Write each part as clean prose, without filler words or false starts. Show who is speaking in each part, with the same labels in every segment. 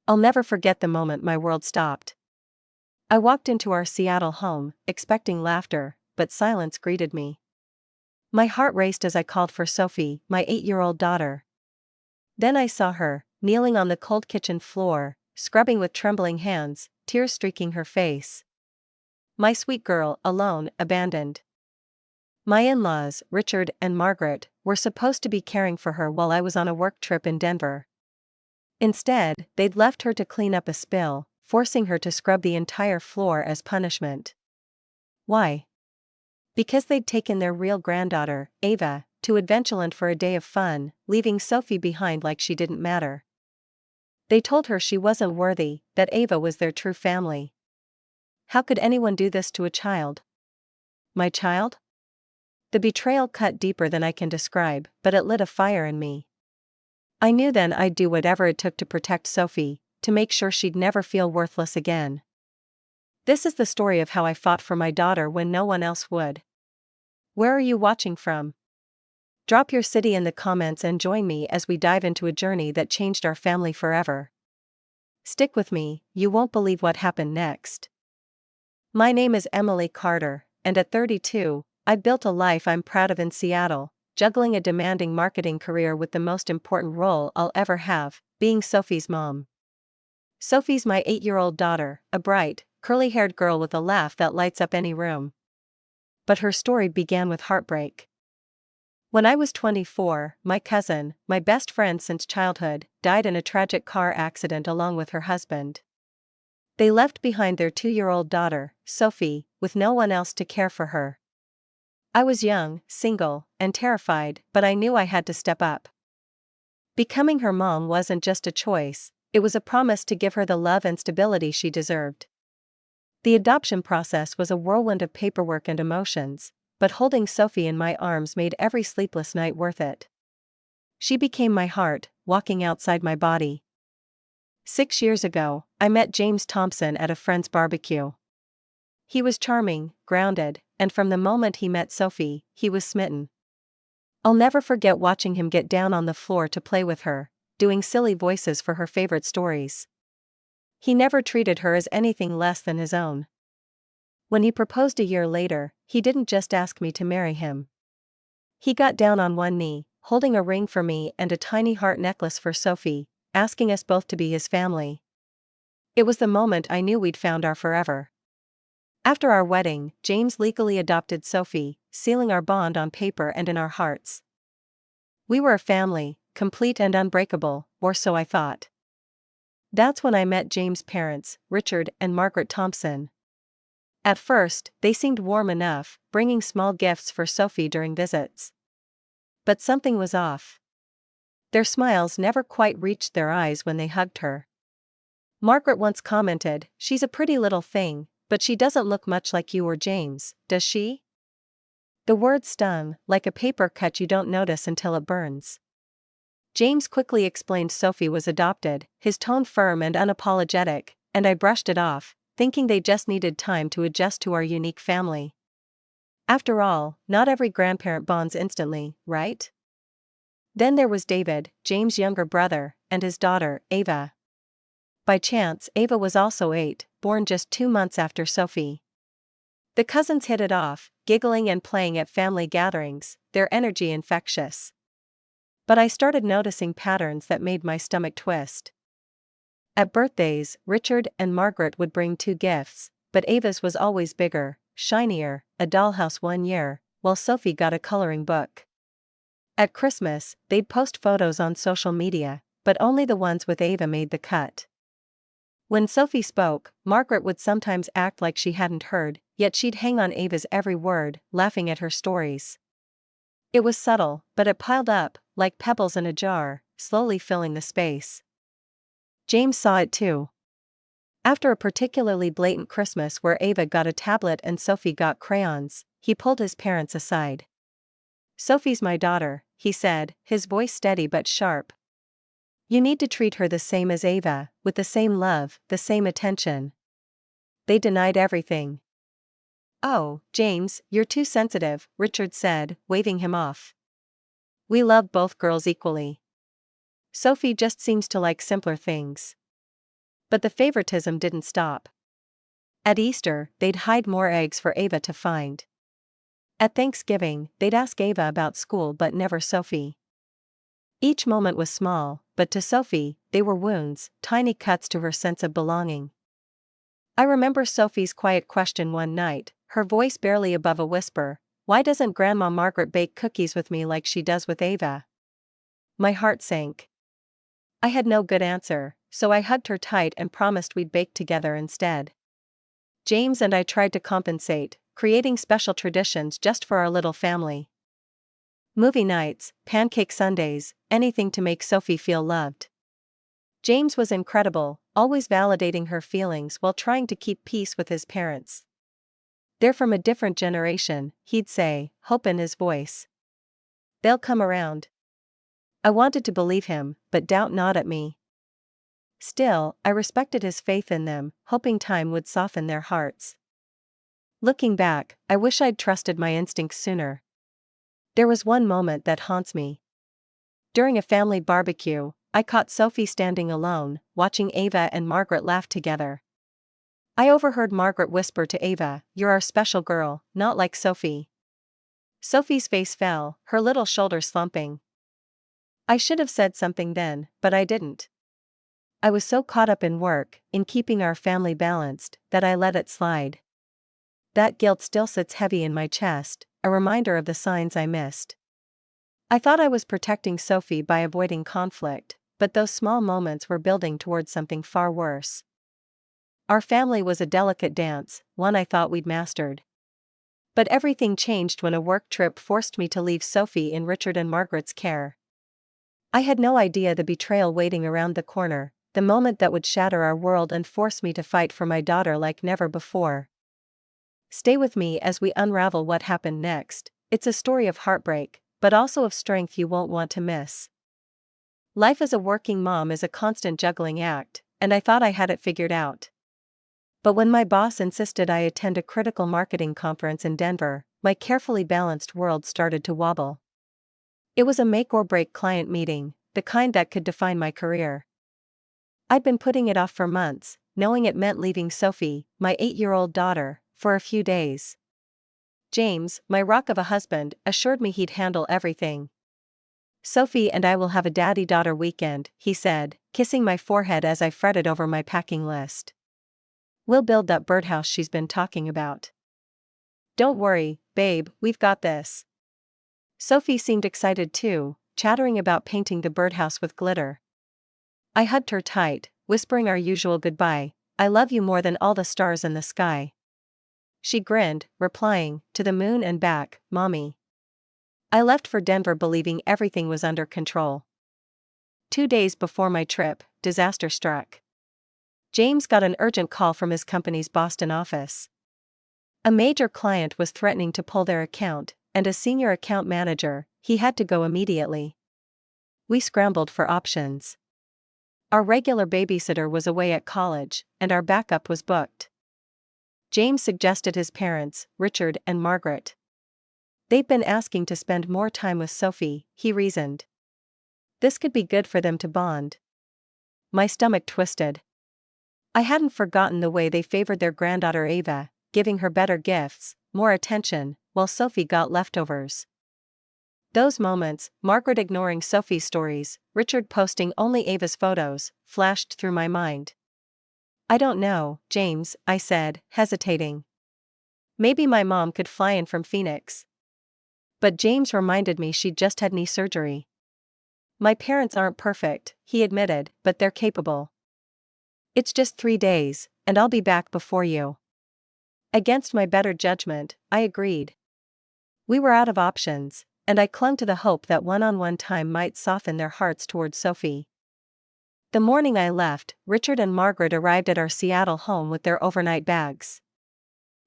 Speaker 1: I'll never forget the moment my world stopped. I walked into our Seattle home, expecting laughter, but silence greeted me. My heart raced as I called for Sophie, my 8-year-old daughter. Then I saw her, kneeling on the cold kitchen floor, scrubbing with trembling hands, tears streaking her face. My sweet girl, alone, abandoned. My in-laws, Richard and Margaret, were supposed to be caring for her while I was on a work trip in Denver. Instead, they'd left her to clean up a spill, forcing her to scrub the entire floor as punishment. Why? Because they'd taken their real granddaughter, Ava, to Adventureland for a day of fun, leaving Sophie behind like she didn't matter. They told her she wasn't worthy, that Ava was their true family. How could anyone do this to a child? My child? The betrayal cut deeper than I can describe, but it lit a fire in me. I knew then I'd do whatever it took to protect Sophie, to make sure she'd never feel worthless again. This is the story of how I fought for my daughter when no one else would. Where are you watching from? Drop your city in the comments and join me as we dive into a journey that changed our family forever. Stick with me, you won't believe what happened next. My name is Emily Carter, and at 32, I'd built a life I'm proud of in Seattle, juggling a demanding marketing career with the most important role I'll ever have, being Sophie's mom. Sophie's my 8-year-old daughter, a bright, curly-haired girl with a laugh that lights up any room. But her story began with heartbreak. When I was 24, my cousin, my best friend since childhood, died in a tragic car accident along with her husband. They left behind their 2-year-old daughter, Sophie, with no one else to care for her. I was young, single, and terrified, but I knew I had to step up. Becoming her mom wasn't just a choice, it was a promise to give her the love and stability she deserved. The adoption process was a whirlwind of paperwork and emotions, but holding Sophie in my arms made every sleepless night worth it. She became my heart, walking outside my body. 6 years ago, I met James Thompson at a friend's barbecue. He was charming, grounded, and from the moment he met Sophie, he was smitten. I'll never forget watching him get down on the floor to play with her, doing silly voices for her favorite stories. He never treated her as anything less than his own. When he proposed a year later, he didn't just ask me to marry him. He got down on one knee, holding a ring for me and a tiny heart necklace for Sophie, asking us both to be his family. It was the moment I knew we'd found our forever. After our wedding, James legally adopted Sophie, sealing our bond on paper and in our hearts. We were a family, complete and unbreakable, or so I thought. That's when I met James' parents, Richard and Margaret Thompson. At first, they seemed warm enough, bringing small gifts for Sophie during visits. But something was off. Their smiles never quite reached their eyes when they hugged her. Margaret once commented, "She's a pretty little thing, but she doesn't look much like you or James, does she?" The word stung, like a paper cut you don't notice until it burns. James quickly explained Sophie was adopted, his tone firm and unapologetic, and I brushed it off, thinking they just needed time to adjust to our unique family. After all, not every grandparent bonds instantly, right? Then there was David, James' younger brother, and his daughter, Ava. By chance, Ava was also 8, born just 2 months after Sophie. The cousins hit it off, giggling and playing at family gatherings, their energy infectious. But I started noticing patterns that made my stomach twist. At birthdays, Richard and Margaret would bring 2 gifts, but Ava's was always bigger, shinier, a dollhouse one year, while Sophie got a coloring book. At Christmas, they'd post photos on social media, but only the ones with Ava made the cut. When Sophie spoke, Margaret would sometimes act like she hadn't heard, yet she'd hang on Ava's every word, laughing at her stories. It was subtle, but it piled up, like pebbles in a jar, slowly filling the space. James saw it too. After a particularly blatant Christmas where Ava got a tablet and Sophie got crayons, he pulled his parents aside. "Sophie's my daughter," he said, his voice steady but sharp. "You need to treat her the same as Ava, with the same love, the same attention." They denied everything. "Oh, James, you're too sensitive," Richard said, waving him off. "We love both girls equally. Sophie just seems to like simpler things." But the favoritism didn't stop. At Easter, they'd hide more eggs for Ava to find. At Thanksgiving, they'd ask Ava about school but never Sophie. Each moment was small, but to Sophie, they were wounds, tiny cuts to her sense of belonging. I remember Sophie's quiet question one night, her voice barely above a whisper, "Why doesn't Grandma Margaret bake cookies with me like she does with Ava?" My heart sank. I had no good answer, so I hugged her tight and promised we'd bake together instead. James and I tried to compensate, creating special traditions just for our little family. Movie nights, pancake Sundays, anything to make Sophie feel loved. James was incredible, always validating her feelings while trying to keep peace with his parents. "They're from a different generation," he'd say, hope in his voice. "They'll come around." I wanted to believe him, but doubt gnawed at me. Still, I respected his faith in them, hoping time would soften their hearts. Looking back, I wish I'd trusted my instincts sooner. There was one moment that haunts me. During a family barbecue, I caught Sophie standing alone, watching Ava and Margaret laugh together. I overheard Margaret whisper to Ava, "You're our special girl, not like Sophie." Sophie's face fell, her little shoulders slumping. I should have said something then, but I didn't. I was so caught up in work, in keeping our family balanced, that I let it slide. That guilt still sits heavy in my chest, a reminder of the signs I missed. I thought I was protecting Sophie by avoiding conflict, but those small moments were building towards something far worse. Our family was a delicate dance, one I thought we'd mastered. But everything changed when a work trip forced me to leave Sophie in Richard and Margaret's care. I had no idea the betrayal waiting around the corner, the moment that would shatter our world and force me to fight for my daughter like never before. Stay with me as we unravel what happened next. It's a story of heartbreak, but also of strength you won't want to miss. Life as a working mom is a constant juggling act, and I thought I had it figured out. But when my boss insisted I attend a critical marketing conference in Denver, my carefully balanced world started to wobble. It was a make-or-break client meeting, the kind that could define my career. I'd been putting it off for months, knowing it meant leaving Sophie, my 8-year-old daughter, for a few days. James, my rock of a husband, assured me he'd handle everything. "Sophie and I will have a daddy-daughter weekend," he said, kissing my forehead as I fretted over my packing list. "We'll build that birdhouse she's been talking about." "Don't worry, babe, we've got this." Sophie seemed excited too, chattering about painting the birdhouse with glitter. I hugged her tight, whispering our usual goodbye, "I love you more than all the stars in the sky." She grinned, replying, "To the moon and back, mommy." I left for Denver believing everything was under control. 2 days before my trip, disaster struck. James got an urgent call from his company's Boston office. A major client was threatening to pull their account, and as senior account manager, he had to go immediately. We scrambled for options. Our regular babysitter was away at college, and our backup was booked. James suggested his parents, Richard and Margaret. "They've been asking to spend more time with Sophie," he reasoned. "This could be good for them to bond." My stomach twisted. I hadn't forgotten the way they favored their granddaughter Ava, giving her better gifts, more attention, while Sophie got leftovers. Those moments, Margaret ignoring Sophie's stories, Richard posting only Ava's photos, flashed through my mind. "I don't know, James," I said, hesitating. "Maybe my mom could fly in from Phoenix." But James reminded me she'd just had knee surgery. "My parents aren't perfect," he admitted, "but they're capable. It's just 3 days, and I'll be back before you." Against my better judgment, I agreed. We were out of options, and I clung to the hope that one-on-one time might soften their hearts towards Sophie. The morning I left, Richard and Margaret arrived at our Seattle home with their overnight bags.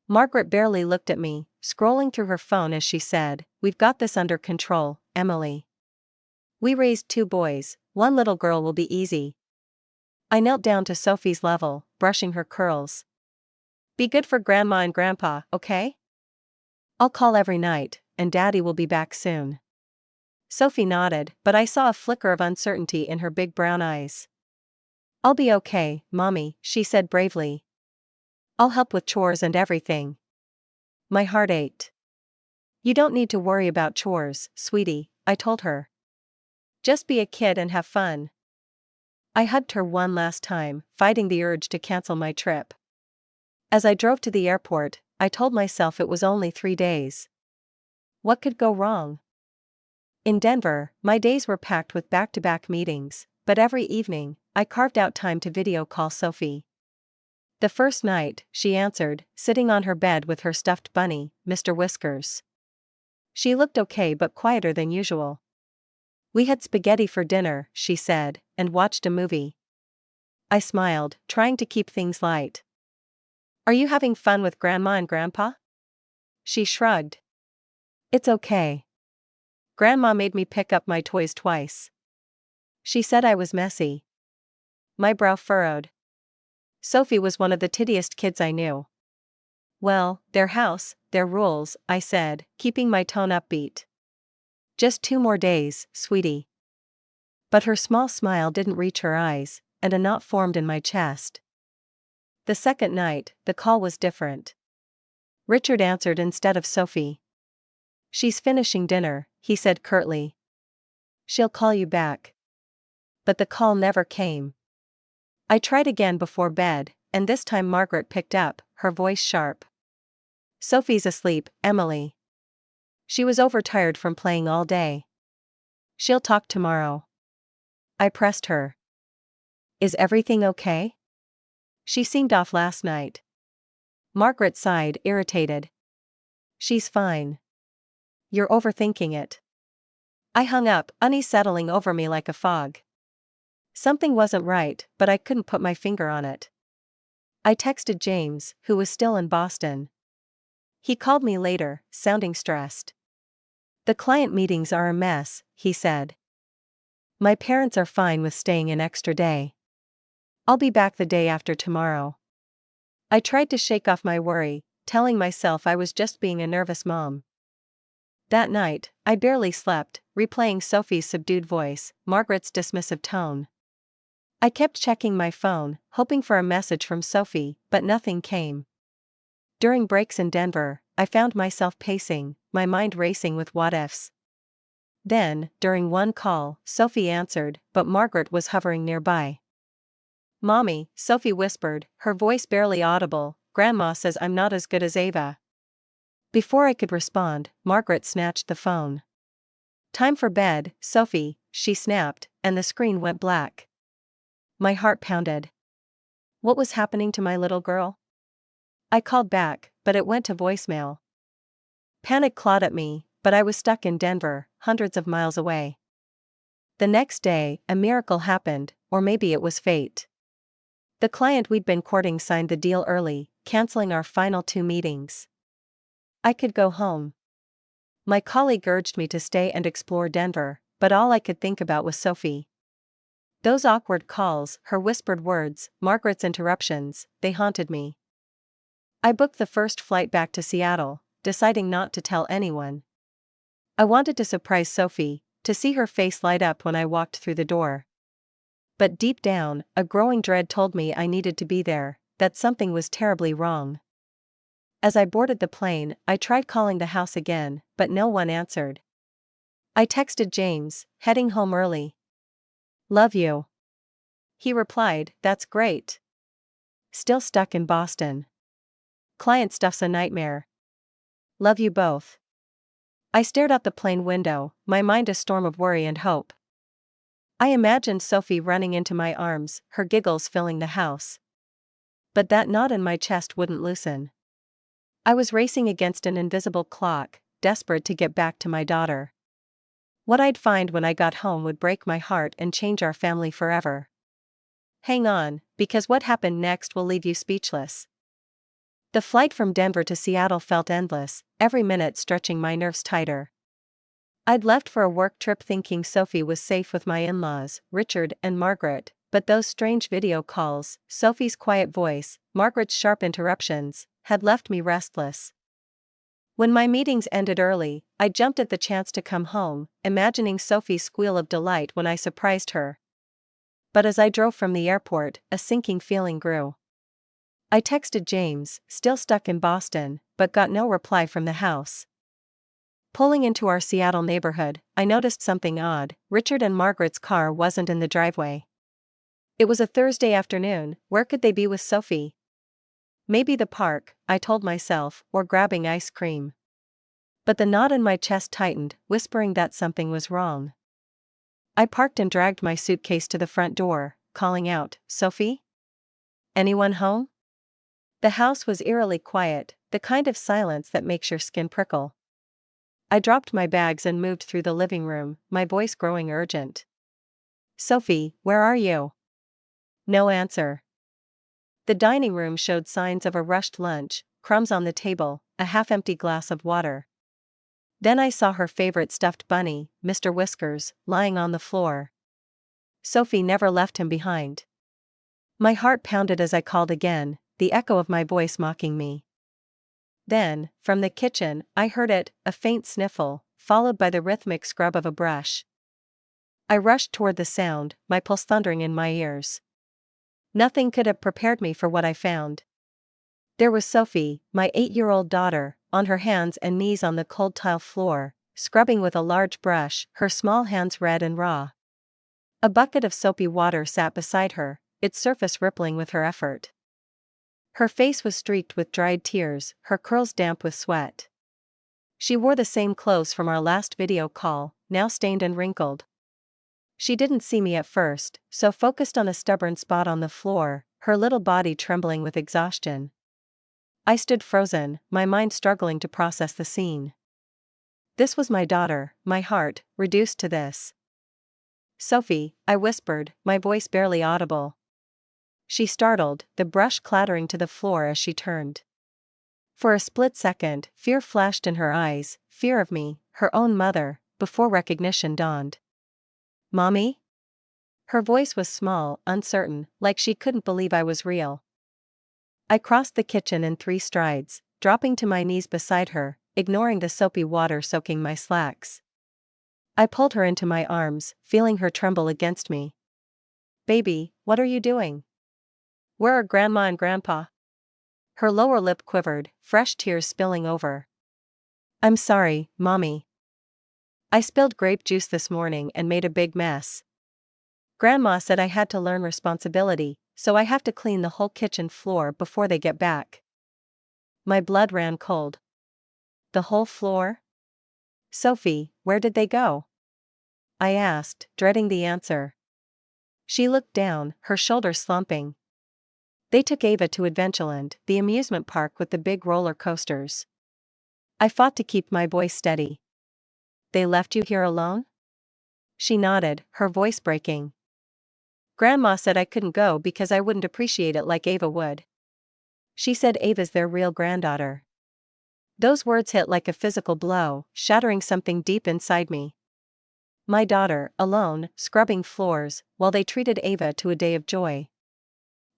Speaker 1: Margaret barely looked at me, scrolling through her phone as she said, "We've got this under control, Emily. We raised 2 boys, 1 little girl will be easy." I knelt down to Sophie's level, brushing her curls. "Be good for Grandma and Grandpa, okay? I'll call every night, and Daddy will be back soon." Sophie nodded, but I saw a flicker of uncertainty in her big brown eyes. I'll be okay, Mommy, she said bravely. I'll help with chores and everything. My heart ached. You don't need to worry about chores, sweetie, I told her. Just be a kid and have fun. I hugged her one last time, fighting the urge to cancel my trip. As I drove to the airport, I told myself it was only 3 days. What could go wrong? In Denver, my days were packed with back-to-back meetings, but every evening, I carved out time to video call Sophie. The first night, she answered, sitting on her bed with her stuffed bunny, Mr. Whiskers. She looked okay but quieter than usual. We had spaghetti for dinner, she said, and watched a movie. I smiled, trying to keep things light. Are you having fun with Grandma and Grandpa? She shrugged. It's okay. Grandma made me pick up my toys twice. She said I was messy. My brow furrowed. Sophie was one of the tittiest kids I knew. Well, their house, their rules, I said, keeping my tone upbeat. Just 2 more days, sweetie. But her small smile didn't reach her eyes, and a knot formed in my chest. The second night, the call was different. Richard answered instead of Sophie. She's finishing dinner, he said curtly. She'll call you back. But the call never came. I tried again before bed, and this time Margaret picked up, her voice sharp. Sophie's asleep, Emily. She was overtired from playing all day. She'll talk tomorrow. I pressed her. Is everything okay? She seemed off last night. Margaret sighed, irritated. She's fine. You're overthinking it. I hung up, unease settling over me like a fog. Something wasn't right, but I couldn't put my finger on it. I texted James, who was still in Boston. He called me later, sounding stressed. The client meetings are a mess, he said. My parents are fine with staying an extra day. I'll be back the day after tomorrow. I tried to shake off my worry, telling myself I was just being a nervous mom. That night, I barely slept, replaying Sophie's subdued voice, Margaret's dismissive tone. I kept checking my phone, hoping for a message from Sophie, but nothing came. During breaks in Denver, I found myself pacing, my mind racing with what-ifs. Then, during one call, Sophie answered, but Margaret was hovering nearby. Mommy, Sophie whispered, her voice barely audible, Grandma says I'm not as good as Ava. Before I could respond, Margaret snatched the phone. Time for bed, Sophie, she snapped, and the screen went black. My heart pounded. What was happening to my little girl? I called back, but it went to voicemail. Panic clawed at me, but I was stuck in Denver, hundreds of miles away. The next day, a miracle happened, or maybe it was fate. The client we'd been courting signed the deal early, canceling our final 2 meetings. I could go home. My colleague urged me to stay and explore Denver, but all I could think about was Sophie. Those awkward calls, her whispered words, Margaret's interruptions, they haunted me. I booked the first flight back to Seattle, deciding not to tell anyone. I wanted to surprise Sophie, to see her face light up when I walked through the door. But deep down, a growing dread told me I needed to be there, that something was terribly wrong. As I boarded the plane, I tried calling the house again, but no one answered. I texted James, heading home early. Love you. He replied, that's great. Still stuck in Boston. Client stuff's a nightmare. Love you both. I stared out the plane window, my mind a storm of worry and hope. I imagined Sophie running into my arms, her giggles filling the house. But that knot in my chest wouldn't loosen. I was racing against an invisible clock, desperate to get back to my daughter. What I'd find when I got home would break my heart and change our family forever. Hang on, because what happened next will leave you speechless. The flight from Denver to Seattle felt endless, every minute stretching my nerves tighter. I'd left for a work trip thinking Sophie was safe with my in-laws, Richard and Margaret, but those strange video calls, Sophie's quiet voice, Margaret's sharp interruptions, had left me restless. When my meetings ended early, I jumped at the chance to come home, imagining Sophie's squeal of delight when I surprised her. But as I drove from the airport, a sinking feeling grew. I texted James, still stuck in Boston, but got no reply from the house. Pulling into our Seattle neighborhood, I noticed something odd. Richard and Margaret's car wasn't in the driveway. It was a Thursday afternoon. Where could they be with Sophie? Maybe the park, I told myself, or grabbing ice cream. But the knot in my chest tightened, whispering that something was wrong. I parked and dragged my suitcase to the front door, calling out, "Sophie? Anyone home?" The house was eerily quiet, the kind of silence that makes your skin prickle. I dropped my bags and moved through the living room, my voice growing urgent. "Sophie, where are you?" No answer. The dining room showed signs of a rushed lunch, crumbs on the table, a half-empty glass of water. Then I saw her favorite stuffed bunny, Mr. Whiskers, lying on the floor. Sophie never left him behind. My heart pounded as I called again, the echo of my voice mocking me. Then, from the kitchen, I heard it, a faint sniffle, followed by the rhythmic scrub of a brush. I rushed toward the sound, my pulse thundering in my ears. Nothing could have prepared me for what I found. There was Sophie, my 8-year-old daughter, on her hands and knees on the cold tile floor, scrubbing with a large brush, her small hands red and raw. A bucket of soapy water sat beside her, its surface rippling with her effort. Her face was streaked with dried tears, her curls damp with sweat. She wore the same clothes from our last video call, now stained and wrinkled. She didn't see me at first, so focused on a stubborn spot on the floor, her little body trembling with exhaustion. I stood frozen, my mind struggling to process the scene. This was my daughter, my heart, reduced to this. "Sophie," I whispered, my voice barely audible. She startled, the brush clattering to the floor as she turned. For a split second, fear flashed in her eyes, fear of me, her own mother, before recognition dawned. "Mommy?" Her voice was small, uncertain, like she couldn't believe I was real. I crossed the kitchen in 3 strides, dropping to my knees beside her, ignoring the soapy water soaking my slacks. I pulled her into my arms, feeling her tremble against me. "Baby, what are you doing? Where are Grandma and Grandpa?" Her lower lip quivered, fresh tears spilling over. "I'm sorry, Mommy. I spilled grape juice this morning and made a big mess. Grandma said I had to learn responsibility, so I have to clean the whole kitchen floor before they get back." My blood ran cold. The whole floor? "Sophie, where did they go?" I asked, dreading the answer. She looked down, her shoulders slumping. "They took Ava to Adventureland, the amusement park with the big roller coasters." I fought to keep my voice steady. "They left you here alone?" She nodded, her voice breaking. "Grandma said I couldn't go because I wouldn't appreciate it like Ava would. She said Ava's their real granddaughter." Those words hit like a physical blow, shattering something deep inside me. My daughter, alone, scrubbing floors, while they treated Ava to a day of joy.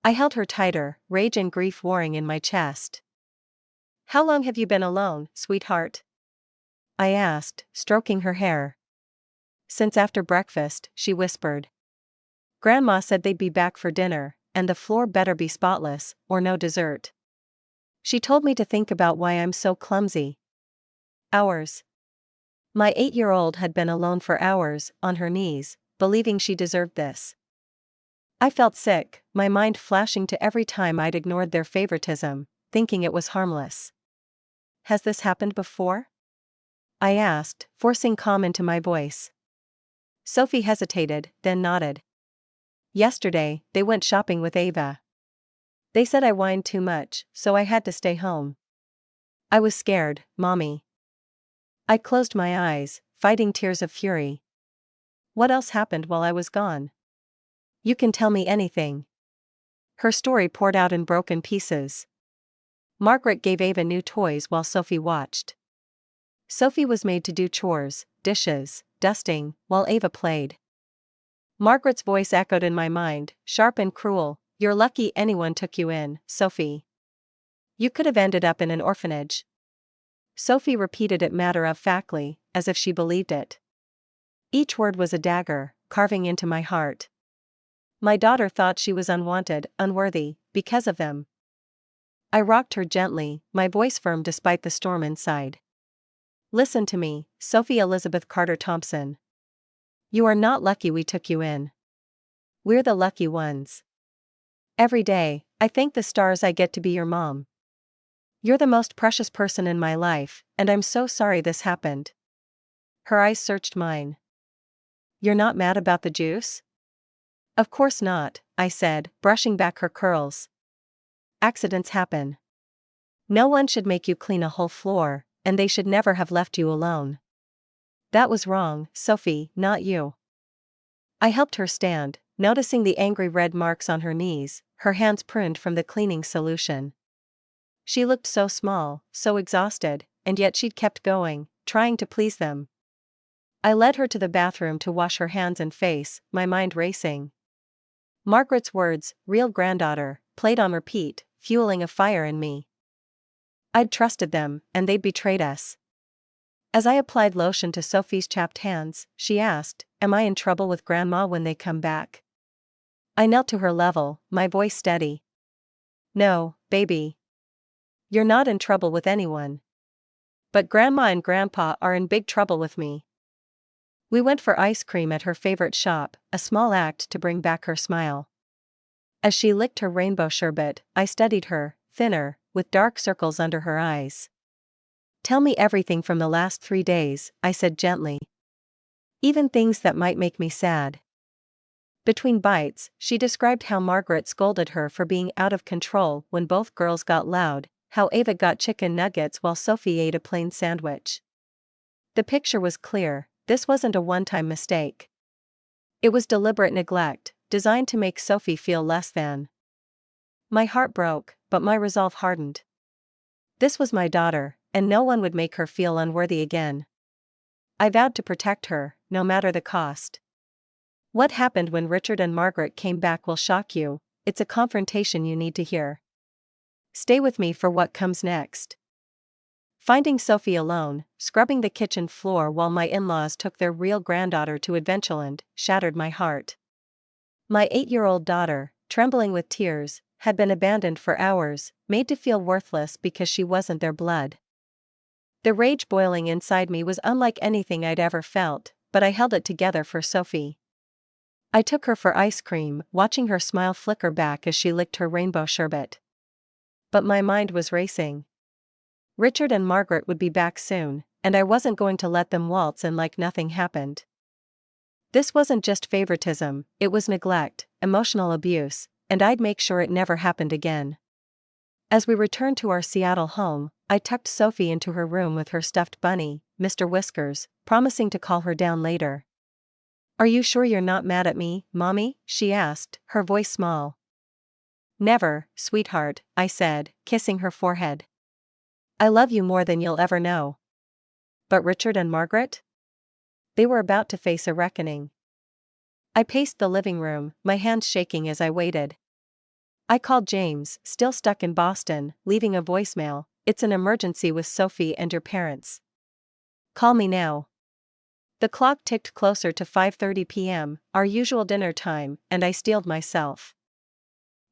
Speaker 1: I held her tighter, rage and grief warring in my chest. "How long have you been alone, sweetheart?" I asked, stroking her hair. "Since after breakfast," she whispered. "Grandma said they'd be back for dinner, and the floor better be spotless, or no dessert. She told me to think about why I'm so clumsy." Hours. My 8-year-old had been alone for hours, on her knees, believing she deserved this. I felt sick, my mind flashing to every time I'd ignored their favoritism, thinking it was harmless. "Has this happened before?" I asked, forcing calm into my voice. Sophie hesitated, then nodded. "Yesterday, they went shopping with Ava. They said I whined too much, so I had to stay home. I was scared, Mommy." I closed my eyes, fighting tears of fury. "What else happened while I was gone? You can tell me anything." Her story poured out in broken pieces. Margaret gave Ava new toys while Sophie watched. Sophie was made to do chores, dishes, dusting, while Ava played. Margaret's voice echoed in my mind, sharp and cruel. "You're lucky anyone took you in, Sophie. You could have ended up in an orphanage." Sophie repeated it matter-of-factly, as if she believed it. Each word was a dagger, carving into my heart. My daughter thought she was unwanted, unworthy, because of them. I rocked her gently, my voice firm despite the storm inside. Listen to me, Sophie Elizabeth Carter Thompson. You are not lucky we took you in. We're the lucky ones. Every day, I thank the stars I get to be your mom. You're the most precious person in my life, and I'm so sorry this happened. Her eyes searched mine. You're not mad about the juice? Of course not, I said, brushing back her curls. Accidents happen. No one should make you clean a whole floor, and they should never have left you alone. That was wrong, Sophie, not you. I helped her stand, noticing the angry red marks on her knees, her hands pruned from the cleaning solution. She looked so small, so exhausted, and yet she'd kept going, trying to please them. I led her to the bathroom to wash her hands and face, my mind racing. Margaret's words, real granddaughter, played on repeat, fueling a fire in me. I'd trusted them, and they'd betrayed us. As I applied lotion to Sophie's chapped hands, she asked, "Am I in trouble with Grandma when they come back?" I knelt to her level, my voice steady. "No, baby. You're not in trouble with anyone. But Grandma and Grandpa are in big trouble with me." We went for ice cream at her favorite shop, a small act to bring back her smile. As she licked her rainbow sherbet, I studied her, thinner, with dark circles under her eyes. "Tell me everything from the last 3 days," I said gently. "Even things that might make me sad." Between bites, she described how Margaret scolded her for being out of control when both girls got loud, how Ava got chicken nuggets while Sophie ate a plain sandwich. The picture was clear, this wasn't a one-time mistake. It was deliberate neglect, designed to make Sophie feel less than. My heart broke, but my resolve hardened. This was my daughter, and no one would make her feel unworthy again. I vowed to protect her, no matter the cost. What happened when Richard and Margaret came back will shock you, it's a confrontation you need to hear. Stay with me for what comes next. Finding Sophie alone, scrubbing the kitchen floor while my in-laws took their real granddaughter to Adventureland, shattered my heart. My 8-year-old daughter, trembling with tears, had been abandoned for hours, made to feel worthless because she wasn't their blood. The rage boiling inside me was unlike anything I'd ever felt, but I held it together for Sophie. I took her for ice cream, watching her smile flicker back as she licked her rainbow sherbet. But my mind was racing. Richard and Margaret would be back soon, and I wasn't going to let them waltz in like nothing happened. This wasn't just favoritism, it was neglect, emotional abuse, and I'd make sure it never happened again. As we returned to our Seattle home, I tucked Sophie into her room with her stuffed bunny, Mr. Whiskers, promising to call her down later. "Are you sure you're not mad at me, Mommy?" she asked, her voice small. "Never, sweetheart," I said, kissing her forehead. "I love you more than you'll ever know." But Richard and Margaret? They were about to face a reckoning. I paced the living room, my hands shaking as I waited. I called James, still stuck in Boston, leaving a voicemail. "It's an emergency with Sophie and your parents. Call me now." The clock ticked closer to 5:30 p.m., our usual dinner time, and I steeled myself.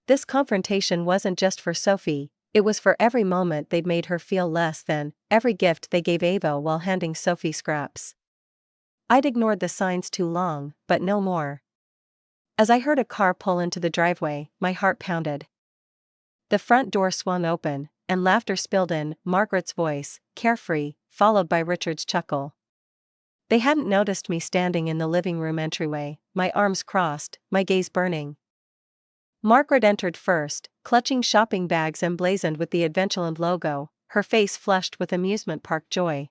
Speaker 1: This confrontation wasn't just for Sophie, it was for every moment they'd made her feel less than, every gift they gave Ava while handing Sophie scraps. I'd ignored the signs too long, but no more. As I heard a car pull into the driveway, my heart pounded. The front door swung open, and laughter spilled in, Margaret's voice, carefree, followed by Richard's chuckle. They hadn't noticed me standing in the living room entryway, my arms crossed, my gaze burning. Margaret entered first, clutching shopping bags emblazoned with the Adventureland logo, her face flushed with amusement park joy.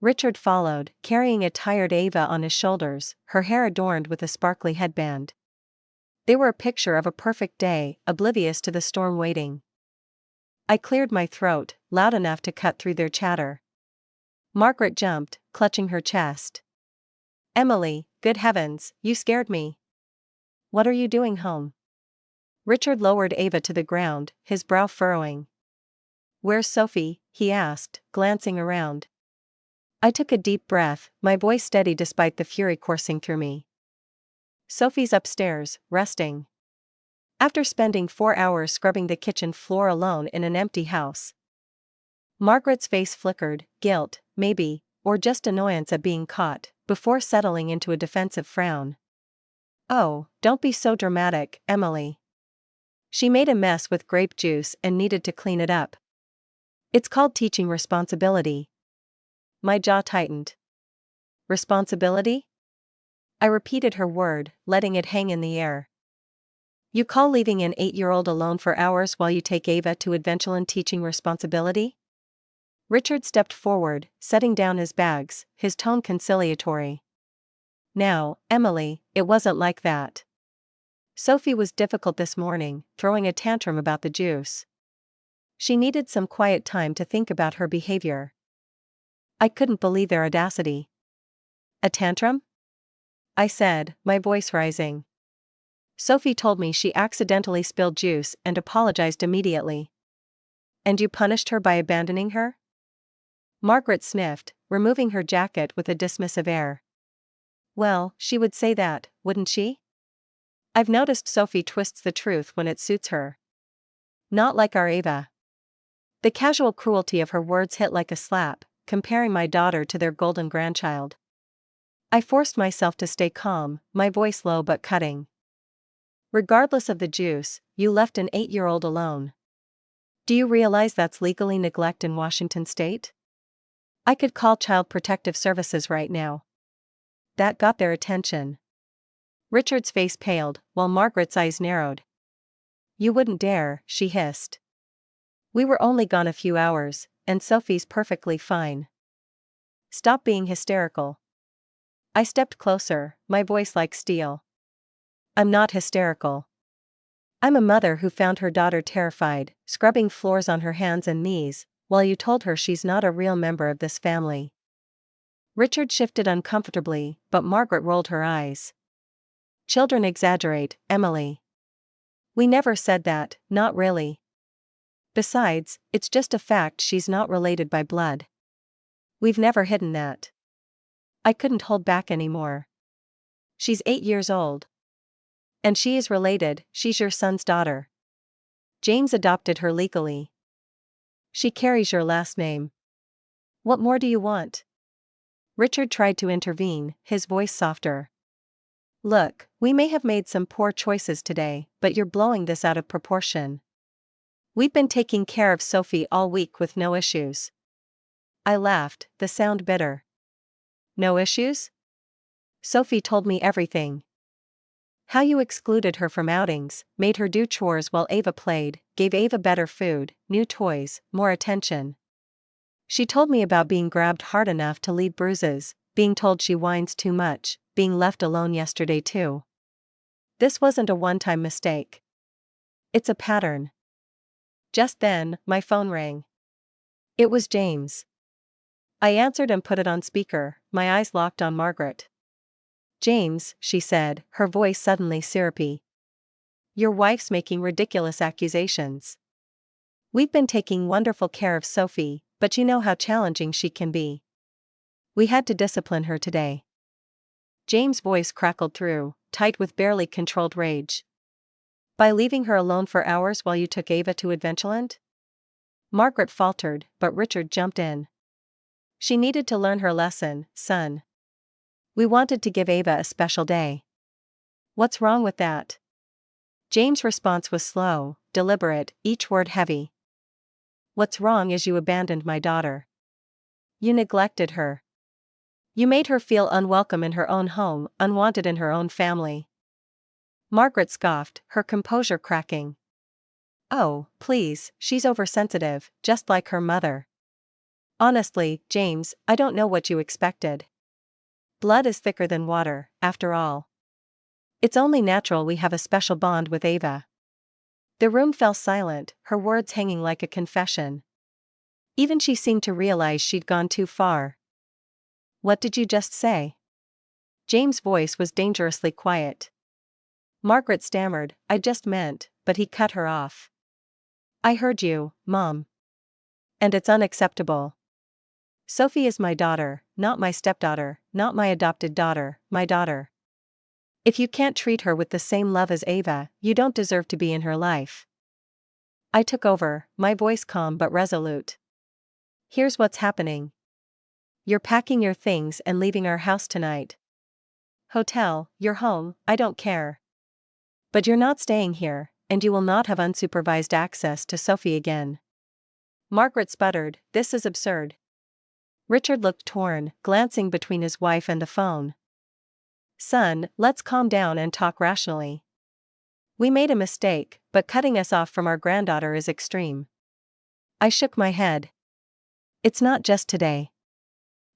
Speaker 1: Richard followed, carrying a tired Ava on his shoulders, her hair adorned with a sparkly headband. They were a picture of a perfect day, oblivious to the storm waiting. I cleared my throat, loud enough to cut through their chatter. Margaret jumped, clutching her chest. "Emily, good heavens, you scared me. What are you doing home?" Richard lowered Ava to the ground, his brow furrowing. "Where's Sophie?" he asked, glancing around. I took a deep breath, my voice steady despite the fury coursing through me. Sophie's upstairs, resting. After spending 4 hours scrubbing the kitchen floor alone in an empty house. Margaret's face flickered, guilt, maybe, or just annoyance at being caught, before settling into a defensive frown. "Oh, don't be so dramatic, Emily. She made a mess with grape juice and needed to clean it up. It's called teaching responsibility." My jaw tightened. Responsibility? I repeated her word, letting it hang in the air. "You call leaving an 8-year-old alone for hours while you take Ava to Adventureland teaching responsibility?" Richard stepped forward, setting down his bags, his tone conciliatory. "Now, Emily, it wasn't like that. Sophie was difficult this morning, throwing a tantrum about the juice. She needed some quiet time to think about her behavior." I couldn't believe their audacity. "A tantrum?" I said, my voice rising. "Sophie told me she accidentally spilled juice and apologized immediately." "And you punished her by abandoning her?" Margaret sniffed, removing her jacket with a dismissive air. "Well, she would say that, wouldn't she? I've noticed Sophie twists the truth when it suits her. Not like our Ava." The casual cruelty of her words hit like a slap, comparing my daughter to their golden grandchild. I forced myself to stay calm, my voice low but cutting. "Regardless of the juice, you left an 8-year-old alone. Do you realize that's legally neglect in Washington state? I could call Child Protective Services right now." That got their attention. Richard's face paled, while Margaret's eyes narrowed. "You wouldn't dare," she hissed. "We were only gone a few hours, and Sophie's perfectly fine. Stop being hysterical." I stepped closer, my voice like steel. "I'm not hysterical. I'm a mother who found her daughter terrified, scrubbing floors on her hands and knees, while you told her she's not a real member of this family." Richard shifted uncomfortably, but Margaret rolled her eyes. "Children exaggerate, Emily. We never said that, not really. Besides, it's just a fact she's not related by blood. We've never hidden that." I couldn't hold back anymore. "She's 8 years old. And she is related, she's your son's daughter. James adopted her legally. She carries your last name. What more do you want?" Richard tried to intervene, his voice softer. "Look, we may have made some poor choices today, but you're blowing this out of proportion. We've been taking care of Sophie all week with no issues." I laughed, the sound bitter. "No issues? Sophie told me everything. How you excluded her from outings, made her do chores while Ava played, gave Ava better food, new toys, more attention. She told me about being grabbed hard enough to leave bruises, being told she whines too much, being left alone yesterday too. This wasn't a one-time mistake. It's a pattern." Just then, my phone rang. It was James. I answered and put it on speaker, my eyes locked on Margaret. "James," she said, her voice suddenly syrupy. "Your wife's making ridiculous accusations. We've been taking wonderful care of Sophie, but you know how challenging she can be. We had to discipline her today." James' voice crackled through, tight with barely controlled rage. "By leaving her alone for hours while you took Ava to Adventureland?" Margaret faltered, but Richard jumped in. "She needed to learn her lesson, son. We wanted to give Ava a special day." "What's wrong with that?" James' response was slow, deliberate, each word heavy. "What's wrong is you abandoned my daughter. You neglected her. You made her feel unwelcome in her own home, unwanted in her own family." Margaret scoffed, her composure cracking. "Oh, please, she's oversensitive, just like her mother. Honestly, James, I don't know what you expected. Blood is thicker than water, after all. It's only natural we have a special bond with Ava." The room fell silent, her words hanging like a confession. Even she seemed to realize she'd gone too far. "What did you just say?" James' voice was dangerously quiet. Margaret stammered, "I just meant," but he cut her off. "I heard you, Mom. And it's unacceptable. Sophie is my daughter, not my stepdaughter, not my adopted daughter, my daughter. If you can't treat her with the same love as Ava, you don't deserve to be in her life. I took over, my voice calm but resolute. Here's what's happening. You're packing your things and leaving our house tonight. Hotel, your home, I don't care. But you're not staying here, and you will not have unsupervised access to Sophie again. Margaret sputtered, "This is absurd." Richard looked torn, glancing between his wife and the phone. "Son, let's calm down and talk rationally. We made a mistake, but cutting us off from our granddaughter is extreme." I shook my head. It's not just today.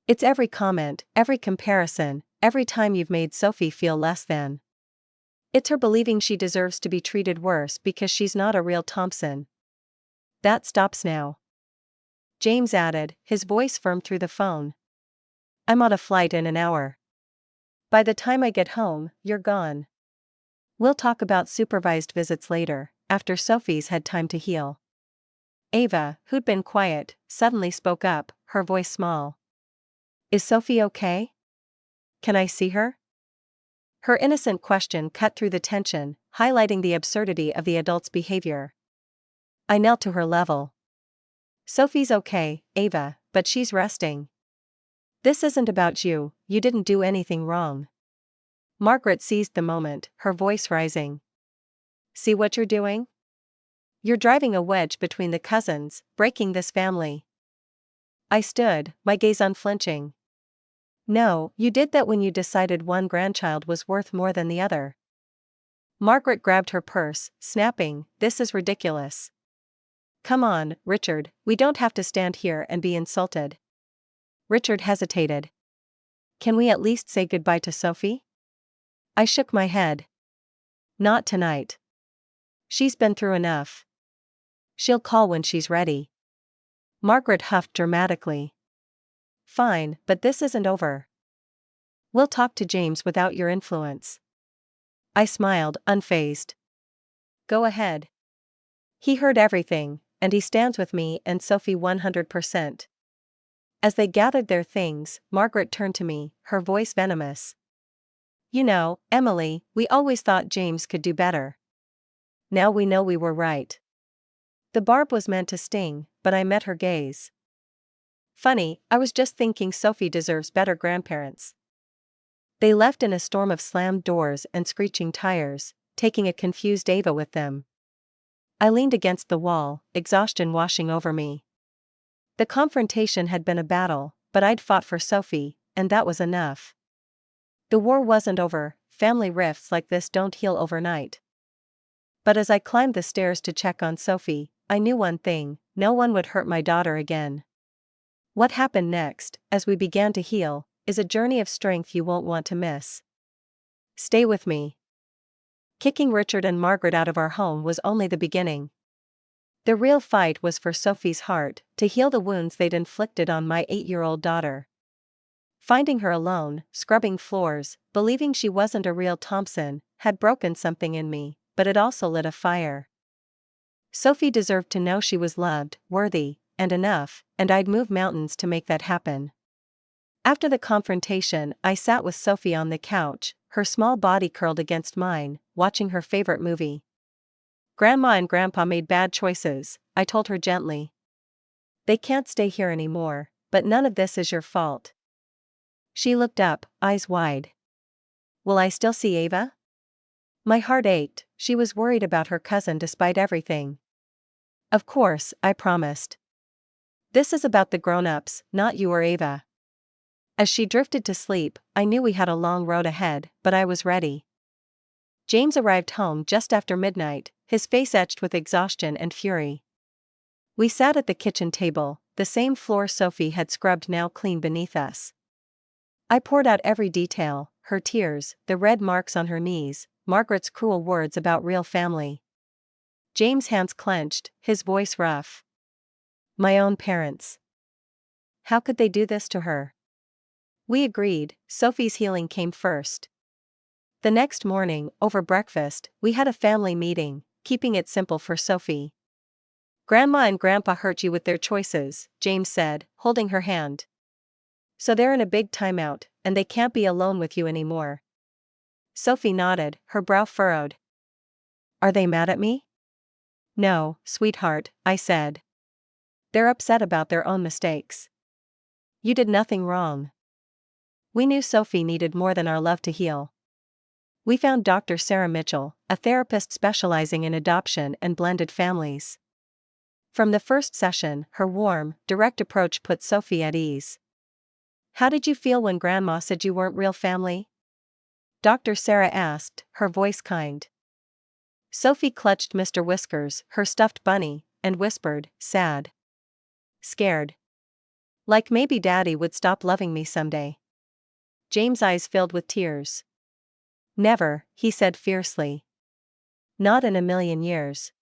Speaker 1: It's every comment, every comparison, every time you've made Sophie feel less than. It's her believing she deserves to be treated worse because she's not a real Thompson. That stops now. James added, his voice firm through the phone. I'm on a flight in an hour. By the time I get home, you're gone. We'll talk about supervised visits later, after Sophie's had time to heal. Ava, who'd been quiet, suddenly spoke up, her voice small. Is Sophie okay? Can I see her? Her innocent question cut through the tension, highlighting the absurdity of the adult's behavior. I knelt to her level. Sophie's okay, Ava, but she's resting. This isn't about you, you didn't do anything wrong. Margaret seized the moment, her voice rising. See what you're doing? You're driving a wedge between the cousins, breaking this family. I stood, my gaze unflinching. No, you did that when you decided one grandchild was worth more than the other. Margaret grabbed her purse, snapping, "This is ridiculous. Come on, Richard, we don't have to stand here and be insulted." Richard hesitated. Can we at least say goodbye to Sophie? I shook my head. Not tonight. She's been through enough. She'll call when she's ready. Margaret huffed dramatically. Fine, but this isn't over. We'll talk to James without your influence. I smiled, unfazed. Go ahead. He heard everything, and he stands with me and Sophie 100%. As they gathered their things, Margaret turned to me, her voice venomous. You know, Emily, we always thought James could do better. Now we know we were right. The barb was meant to sting, but I met her gaze. Funny, I was just thinking Sophie deserves better grandparents. They left in a storm of slammed doors and screeching tires, taking a confused Ava with them. I leaned against the wall, exhaustion washing over me. The confrontation had been a battle, but I'd fought for Sophie, and that was enough. The war wasn't over, family rifts like this don't heal overnight. But as I climbed the stairs to check on Sophie, I knew one thing, no one would hurt my daughter again. What happened next, as we began to heal, is a journey of strength you won't want to miss. Stay with me. Kicking Richard and Margaret out of our home was only the beginning. The real fight was for Sophie's heart, to heal the wounds they'd inflicted on my 8-year-old daughter. Finding her alone, scrubbing floors, believing she wasn't a real Thompson, had broken something in me, but it also lit a fire. Sophie deserved to know she was loved, worthy, and enough, and I'd move mountains to make that happen. After the confrontation, I sat with Sophie on the couch, her small body curled against mine, watching her favorite movie. Grandma and Grandpa made bad choices, I told her gently. They can't stay here anymore, but none of this is your fault. She looked up, eyes wide. Will I still see Ava? My heart ached, she was worried about her cousin despite everything. Of course, I promised. This is about the grown-ups, not you or Ava. As she drifted to sleep, I knew we had a long road ahead, but I was ready. James arrived home just after midnight, his face etched with exhaustion and fury. We sat at the kitchen table, the same floor Sophie had scrubbed now clean beneath us. I poured out every detail, her tears, the red marks on her knees, Margaret's cruel words about real family. James' hands clenched, his voice rough. My own parents. How could they do this to her? We agreed, Sophie's healing came first. The next morning, over breakfast, we had a family meeting, keeping it simple for Sophie. Grandma and Grandpa hurt you with their choices, James said, holding her hand. So they're in a big timeout, and they can't be alone with you anymore. Sophie nodded, her brow furrowed. Are they mad at me? No, sweetheart, I said. They're upset about their own mistakes. You did nothing wrong. We knew Sophie needed more than our love to heal. We found Dr. Sarah Mitchell, a therapist specializing in adoption and blended families. From the first session, her warm, direct approach put Sophie at ease. How did you feel when Grandma said you weren't real family? Dr. Sarah asked, her voice kind. Sophie clutched Mr. Whiskers, her stuffed bunny, and whispered, sad. Scared. Like maybe Daddy would stop loving me someday. James' eyes filled with tears. Never, he said fiercely. Not in a million years.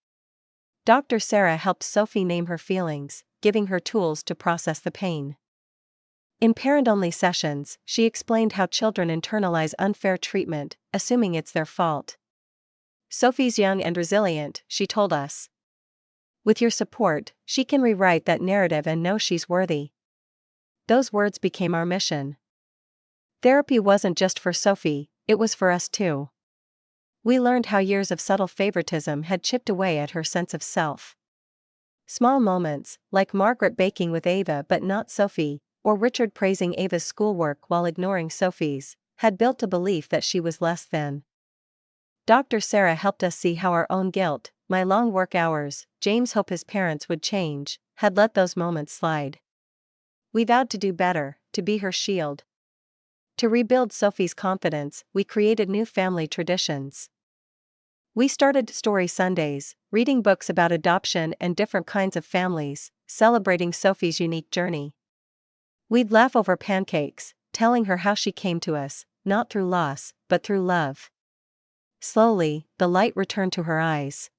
Speaker 1: Dr. Sarah helped Sophie name her feelings, giving her tools to process the pain. In parent-only sessions, she explained how children internalize unfair treatment, assuming it's their fault. Sophie's young and resilient, she told us. With your support, she can rewrite that narrative and know she's worthy. Those words became our mission. Therapy wasn't just for Sophie, it was for us too. We learned how years of subtle favoritism had chipped away at her sense of self. Small moments, like Margaret baking with Ava but not Sophie, or Richard praising Ava's schoolwork while ignoring Sophie's, had built a belief that she was less than. Dr. Sarah helped us see how our own guilt, my long work hours, James' hope his parents would change, had let those moments slide. We vowed to do better, to be her shield. To rebuild Sophie's confidence, we created new family traditions. We started Story Sundays, reading books about adoption and different kinds of families, celebrating Sophie's unique journey. We'd laugh over pancakes, telling her how she came to us, not through loss, but through love. Slowly, the light returned to her eyes.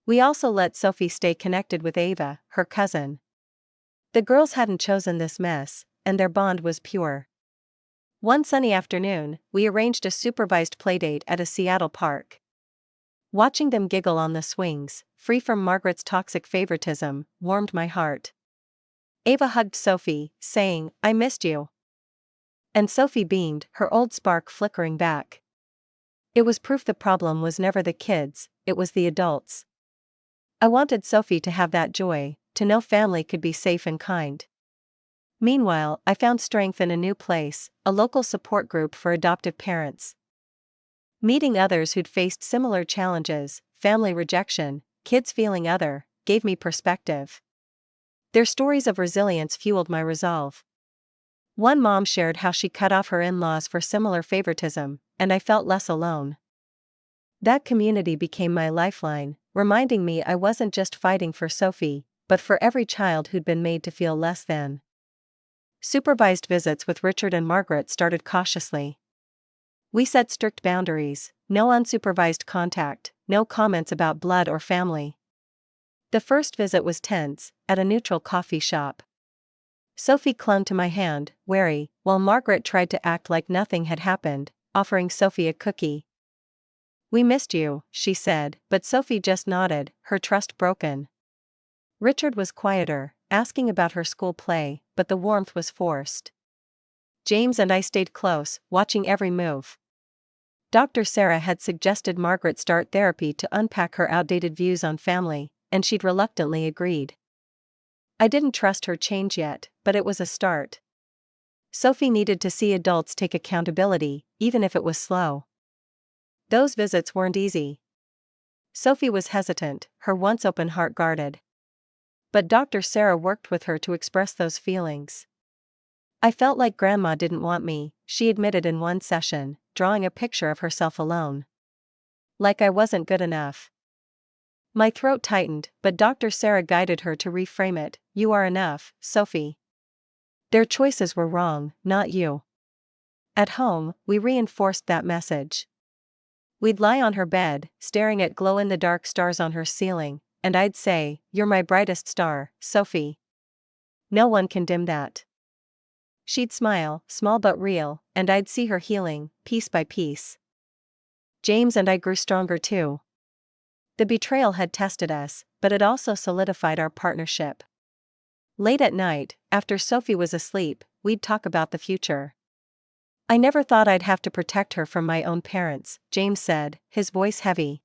Speaker 1: We also let Sophie stay connected with Ava, her cousin. The girls hadn't chosen this mess, and their bond was pure. One sunny afternoon, we arranged a supervised playdate at a Seattle park. Watching them giggle on the swings, free from Margaret's toxic favoritism, warmed my heart. Ava hugged Sophie, saying, I missed you. And Sophie beamed, her old spark flickering back. It was proof the problem was never the kids, it was the adults. I wanted Sophie to have that joy, to know family could be safe and kind. Meanwhile, I found strength in a new place, a local support group for adoptive parents. Meeting others who'd faced similar challenges, family rejection, kids feeling other, gave me perspective. Their stories of resilience fueled my resolve. One mom shared how she cut off her in-laws for similar favoritism, and I felt less alone. That community became my lifeline, reminding me I wasn't just fighting for Sophie, but for every child who'd been made to feel less than. Supervised visits with Richard and Margaret started cautiously. We set strict boundaries, no unsupervised contact, no comments about blood or family. The first visit was tense, at a neutral coffee shop. Sophie clung to my hand, wary, while Margaret tried to act like nothing had happened, offering Sophie a cookie. We missed you, she said, but Sophie just nodded, her trust broken. Richard was quieter, asking about her school play, but the warmth was forced. James and I stayed close, watching every move. Dr. Sarah had suggested Margaret start therapy to unpack her outdated views on family, and she'd reluctantly agreed. I didn't trust her change yet, but it was a start. Sophie needed to see adults take accountability, even if it was slow. Those visits weren't easy. Sophie was hesitant, her once open heart guarded. But Dr. Sarah worked with her to express those feelings. I felt like Grandma didn't want me, she admitted in one session, drawing a picture of herself alone. Like I wasn't good enough. My throat tightened, but Dr. Sarah guided her to reframe it, you are enough, Sophie. Their choices were wrong, not you. At home, we reinforced that message. We'd lie on her bed, staring at glow-in-the-dark stars on her ceiling, and I'd say, you're my brightest star, Sophie. No one can dim that. She'd smile, small but real, and I'd see her healing, piece by piece. James and I grew stronger too. The betrayal had tested us, but it also solidified our partnership. Late at night, after Sophie was asleep, we'd talk about the future. I never thought I'd have to protect her from my own parents, James said, his voice heavy.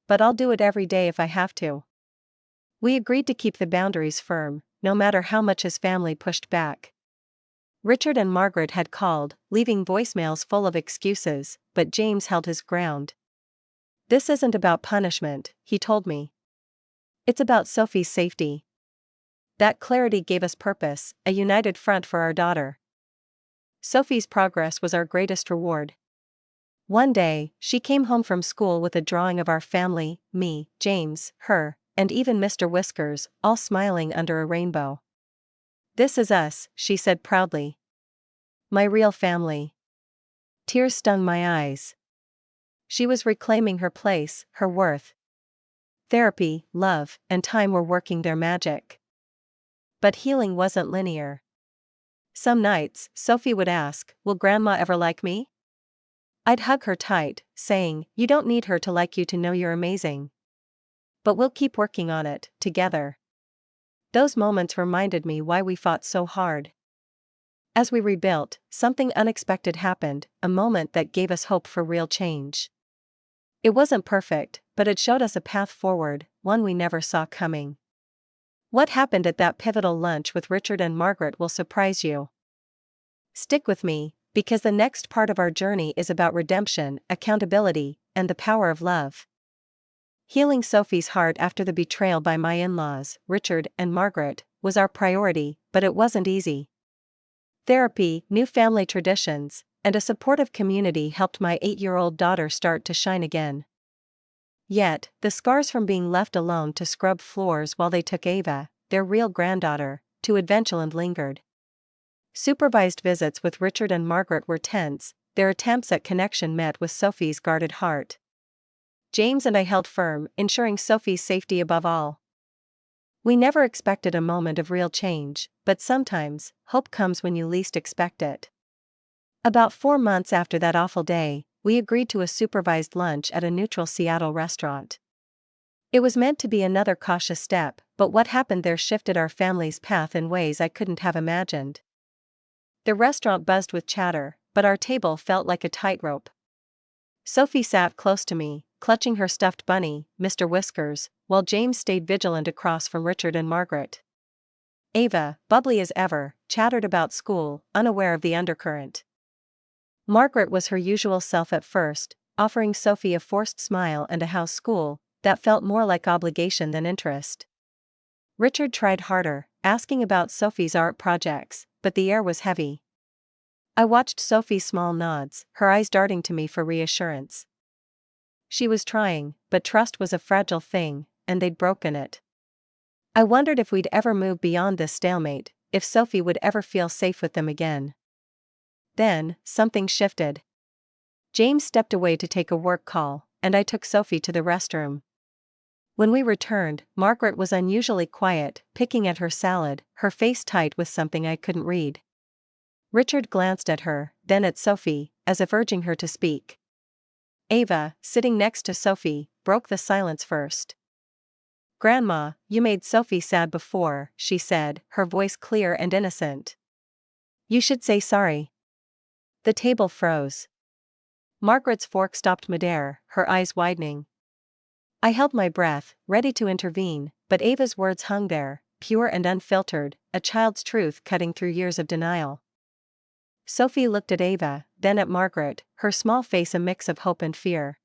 Speaker 1: But I'll do it every day if I have to. We agreed to keep the boundaries firm, no matter how much his family pushed back. Richard and Margaret had called, leaving voicemails full of excuses, but James held his ground. This isn't about punishment, he told me. It's about Sophie's safety. That clarity gave us purpose, a united front for our daughter. Sophie's progress was our greatest reward. One day, she came home from school with a drawing of our family, me, James, her, and even Mr. Whiskers, all smiling under a rainbow. "This is us," she said proudly. "My real family." Tears stung my eyes. She was reclaiming her place, her worth. Therapy, love, and time were working their magic. But healing wasn't linear. Some nights, Sophie would ask, "Will Grandma ever like me?" I'd hug her tight, saying, "You don't need her to like you to know you're amazing. But we'll keep working on it, together." Those moments reminded me why we fought so hard. As we rebuilt, something unexpected happened, a moment that gave us hope for real change. It wasn't perfect, but it showed us a path forward, one we never saw coming. What happened at that pivotal lunch with Richard and Margaret will surprise you. Stick with me, because the next part of our journey is about redemption, accountability, and the power of love. Healing Sophie's heart after the betrayal by my in-laws, Richard and Margaret, was our priority, but it wasn't easy. Therapy, new family traditions, and a supportive community helped my 8-year-old daughter start to shine again. Yet, the scars from being left alone to scrub floors while they took Ava, their real granddaughter, to Adventureland lingered. Supervised visits with Richard and Margaret were tense, their attempts at connection met with Sophie's guarded heart. James and I held firm, ensuring Sophie's safety above all. We never expected a moment of real change, but sometimes, hope comes when you least expect it. About 4 months after that awful day, we agreed to a supervised lunch at a neutral Seattle restaurant. It was meant to be another cautious step, but what happened there shifted our family's path in ways I couldn't have imagined. The restaurant buzzed with chatter, but our table felt like a tightrope. Sophie sat close to me, clutching her stuffed bunny, Mr. Whiskers, while James stayed vigilant across from Richard and Margaret. Ava, bubbly as ever, chattered about school, unaware of the undercurrent. Margaret was her usual self at first, offering Sophie a forced smile and a house school that felt more like obligation than interest. Richard tried harder, asking about Sophie's art projects, but the air was heavy. I watched Sophie's small nods, her eyes darting to me for reassurance. She was trying, but trust was a fragile thing, and they'd broken it. I wondered if we'd ever move beyond this stalemate, if Sophie would ever feel safe with them again. Then, something shifted. James stepped away to take a work call, and I took Sophie to the restroom. When we returned, Margaret was unusually quiet, picking at her salad, her face tight with something I couldn't read. Richard glanced at her, then at Sophie, as if urging her to speak. Ava, sitting next to Sophie, broke the silence first. "Grandma, you made Sophie sad before," she said, her voice clear and innocent. "You should say sorry." The table froze. Margaret's fork stopped midair, her eyes widening. I held my breath, ready to intervene, but Ava's words hung there, pure and unfiltered, a child's truth cutting through years of denial. Sophie looked at Ava, then at Margaret, her small face a mix of hope and fear.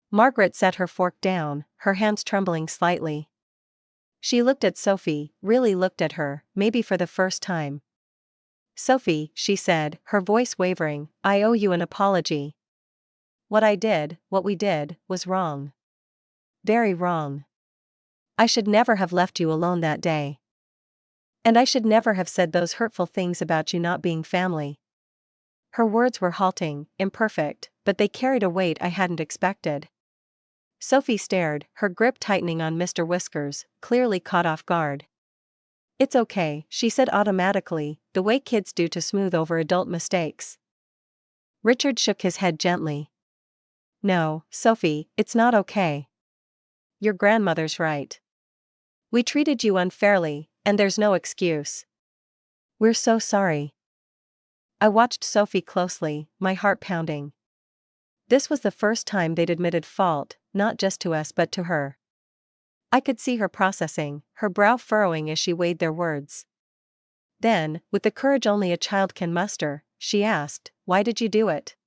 Speaker 1: Margaret set her fork down, her hands trembling slightly. She looked at Sophie, really looked at her, maybe for the first time. "Sophie," she said, her voice wavering, "I owe you an apology. What we did, was wrong. Very wrong. I should never have left you alone that day. And I should never have said those hurtful things about you not being family." Her words were halting, imperfect, but they carried a weight I hadn't expected. Sophie stared, her grip tightening on Mr. Whiskers, clearly caught off guard. "It's okay," she said automatically, the way kids do to smooth over adult mistakes. Richard shook his head gently. "No, Sophie, it's not okay. Your grandmother's right. We treated you unfairly, and there's no excuse. We're so sorry." I watched Sophie closely, my heart pounding. This was the first time they'd admitted fault, not just to us but to her. I could see her processing, her brow furrowing as she weighed their words. Then, with the courage only a child can muster, she asked, "Why did you do it?"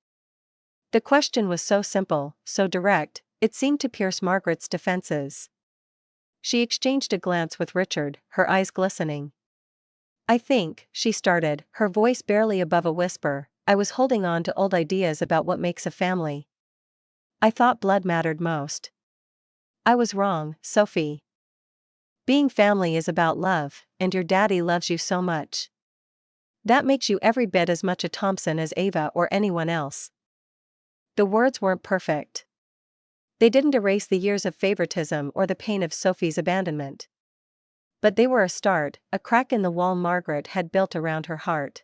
Speaker 1: The question was so simple, so direct, it seemed to pierce Margaret's defenses. She exchanged a glance with Richard, her eyes glistening. "I think," she started, her voice barely above a whisper, "I was holding on to old ideas about what makes a family. I thought blood mattered most. I was wrong, Sophie. Being family is about love, and your daddy loves you so much. That makes you every bit as much a Thompson as Ava or anyone else." The words weren't perfect. They didn't erase the years of favoritism or the pain of Sophie's abandonment. But they were a start, a crack in the wall Margaret had built around her heart.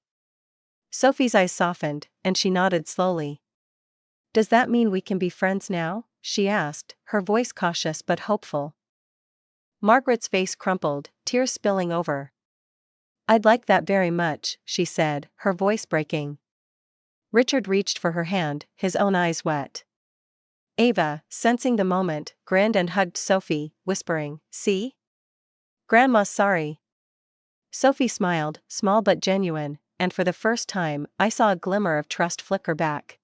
Speaker 1: Sophie's eyes softened, and she nodded slowly. "Does that mean we can be friends now?" she asked, her voice cautious but hopeful. Margaret's face crumpled, tears spilling over. "I'd like that very much," she said, her voice breaking. Richard reached for her hand, his own eyes wet. Ava, sensing the moment, grinned and hugged Sophie, whispering, "See? Grandma's sorry." Sophie smiled, small but genuine, and for the first time, I saw a glimmer of trust flicker back.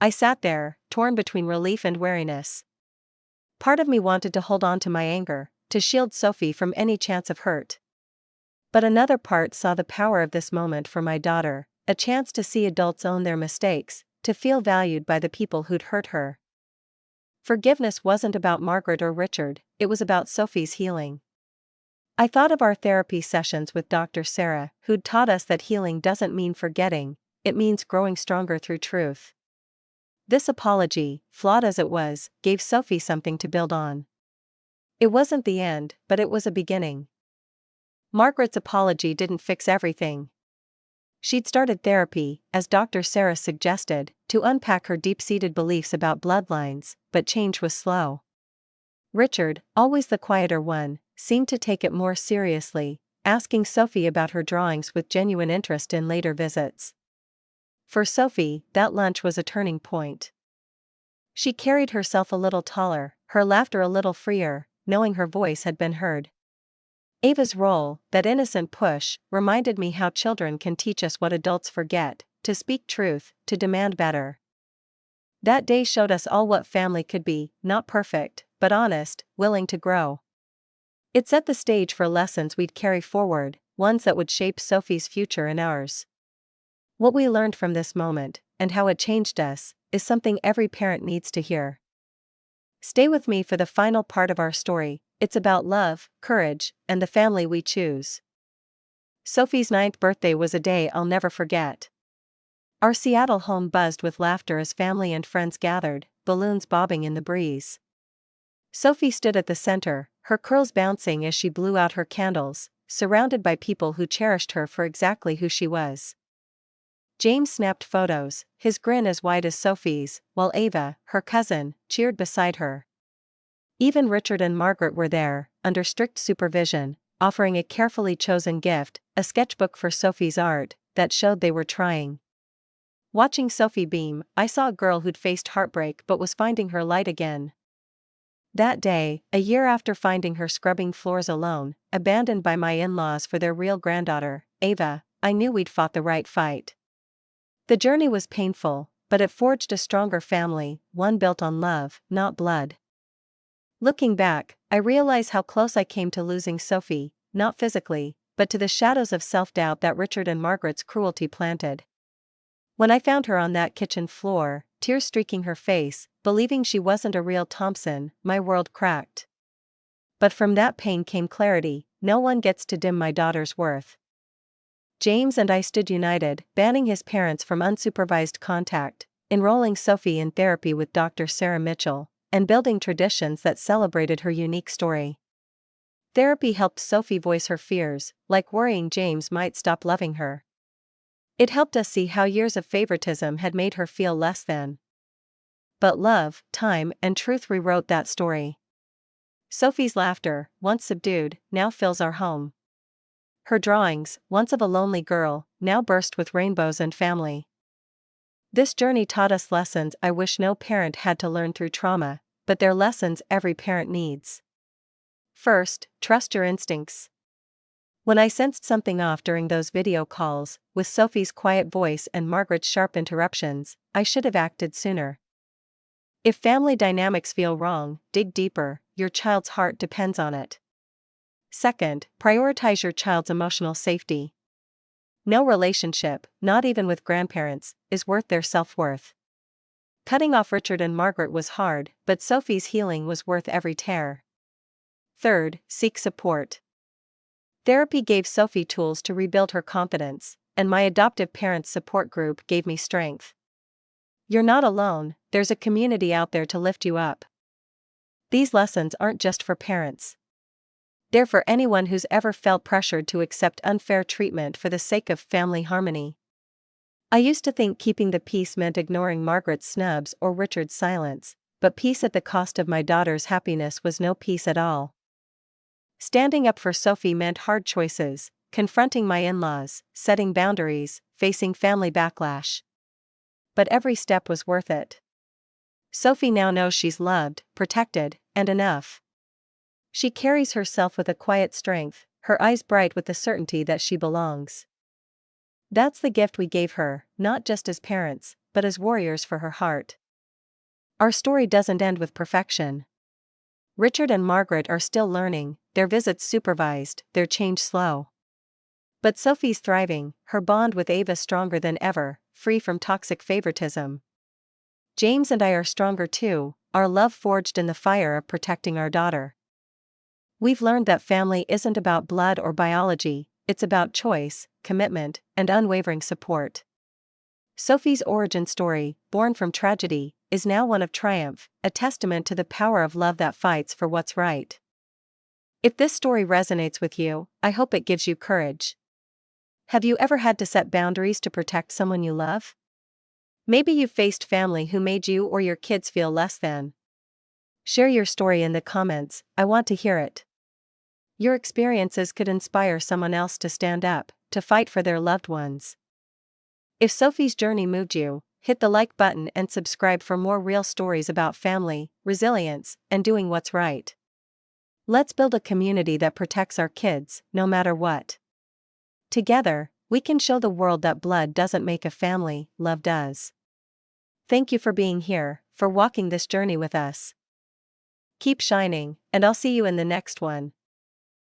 Speaker 1: I sat there, torn between relief and wariness. Part of me wanted to hold on to my anger, to shield Sophie from any chance of hurt. But another part saw the power of this moment for my daughter, a chance to see adults own their mistakes, to feel valued by the people who'd hurt her. Forgiveness wasn't about Margaret or Richard, it was about Sophie's healing. I thought of our therapy sessions with Dr. Sarah, who'd taught us that healing doesn't mean forgetting, it means growing stronger through truth. This apology, flawed as it was, gave Sophie something to build on. It wasn't the end, but it was a beginning. Margaret's apology didn't fix everything. She'd started therapy, as Dr. Sarah suggested, to unpack her deep-seated beliefs about bloodlines, but change was slow. Richard, always the quieter one, seemed to take it more seriously, asking Sophie about her drawings with genuine interest in later visits. For Sophie, that lunch was a turning point. She carried herself a little taller, her laughter a little freer, knowing her voice had been heard. Ava's role, that innocent push, reminded me how children can teach us what adults forget, to speak truth, to demand better. That day showed us all what family could be, not perfect, but honest, willing to grow. It set the stage for lessons we'd carry forward, ones that would shape Sophie's future and ours. What we learned from this moment, and how it changed us, is something every parent needs to hear. Stay with me for the final part of our story. It's about love, courage, and the family we choose. Sophie's 9th birthday was a day I'll never forget. Our Seattle home buzzed with laughter as family and friends gathered, balloons bobbing in the breeze. Sophie stood at the center, her curls bouncing as she blew out her candles, surrounded by people who cherished her for exactly who she was. James snapped photos, his grin as wide as Sophie's, while Ava, her cousin, cheered beside her. Even Richard and Margaret were there, under strict supervision, offering a carefully chosen gift, a sketchbook for Sophie's art, that showed they were trying. Watching Sophie beam, I saw a girl who'd faced heartbreak but was finding her light again. That day, a year after finding her scrubbing floors alone, abandoned by my in-laws for their real granddaughter, Ava, I knew we'd fought the right fight. The journey was painful, but it forged a stronger family, one built on love, not blood. Looking back, I realize how close I came to losing Sophie, not physically, but to the shadows of self-doubt that Richard and Margaret's cruelty planted. When I found her on that kitchen floor, tears streaking her face, believing she wasn't a real Thompson, my world cracked. But from that pain came clarity: no one gets to dim my daughter's worth. James and I stood united, banning his parents from unsupervised contact, enrolling Sophie in therapy with Dr. Sarah Mitchell, and building traditions that celebrated her unique story. Therapy helped Sophie voice her fears, like worrying James might stop loving her. It helped us see how years of favoritism had made her feel less than. But love, time, and truth rewrote that story. Sophie's laughter, once subdued, now fills our home. Her drawings, once of a lonely girl, now burst with rainbows and family. This journey taught us lessons I wish no parent had to learn through trauma, but they're lessons every parent needs. First, trust your instincts. When I sensed something off during those video calls, with Sophie's quiet voice and Margaret's sharp interruptions, I should have acted sooner. If family dynamics feel wrong, dig deeper, your child's heart depends on it. Second, prioritize your child's emotional safety. No relationship, not even with grandparents, is worth their self-worth. Cutting off Richard and Margaret was hard, but Sophie's healing was worth every tear. Third, seek support. Therapy gave Sophie tools to rebuild her confidence, and my adoptive parents' support group gave me strength. You're not alone, there's a community out there to lift you up. These lessons aren't just for parents. They're for anyone who's ever felt pressured to accept unfair treatment for the sake of family harmony. I used to think keeping the peace meant ignoring Margaret's snubs or Richard's silence, but peace at the cost of my daughter's happiness was no peace at all. Standing up for Sophie meant hard choices, confronting my in-laws, setting boundaries, facing family backlash. But every step was worth it. Sophie now knows she's loved, protected, and enough. She carries herself with a quiet strength, her eyes bright with the certainty that she belongs. That's the gift we gave her, not just as parents, but as warriors for her heart. Our story doesn't end with perfection. Richard and Margaret are still learning, their visits supervised, their change slow. But Sophie's thriving, her bond with Ava stronger than ever, free from toxic favoritism. James and I are stronger too, our love forged in the fire of protecting our daughter. We've learned that family isn't about blood or biology, it's about choice, commitment, and unwavering support. Sophie's origin story, born from tragedy, is now one of triumph, a testament to the power of love that fights for what's right. If this story resonates with you, I hope it gives you courage. Have you ever had to set boundaries to protect someone you love? Maybe you've faced family who made you or your kids feel less than. Share your story in the comments, I want to hear it. Your experiences could inspire someone else to stand up, to fight for their loved ones. If Sophie's journey moved you, hit the like button and subscribe for more real stories about family, resilience, and doing what's right. Let's build a community that protects our kids, no matter what. Together, we can show the world that blood doesn't make a family, love does. Thank you for being here, for walking this journey with us. Keep shining, and I'll see you in the next one.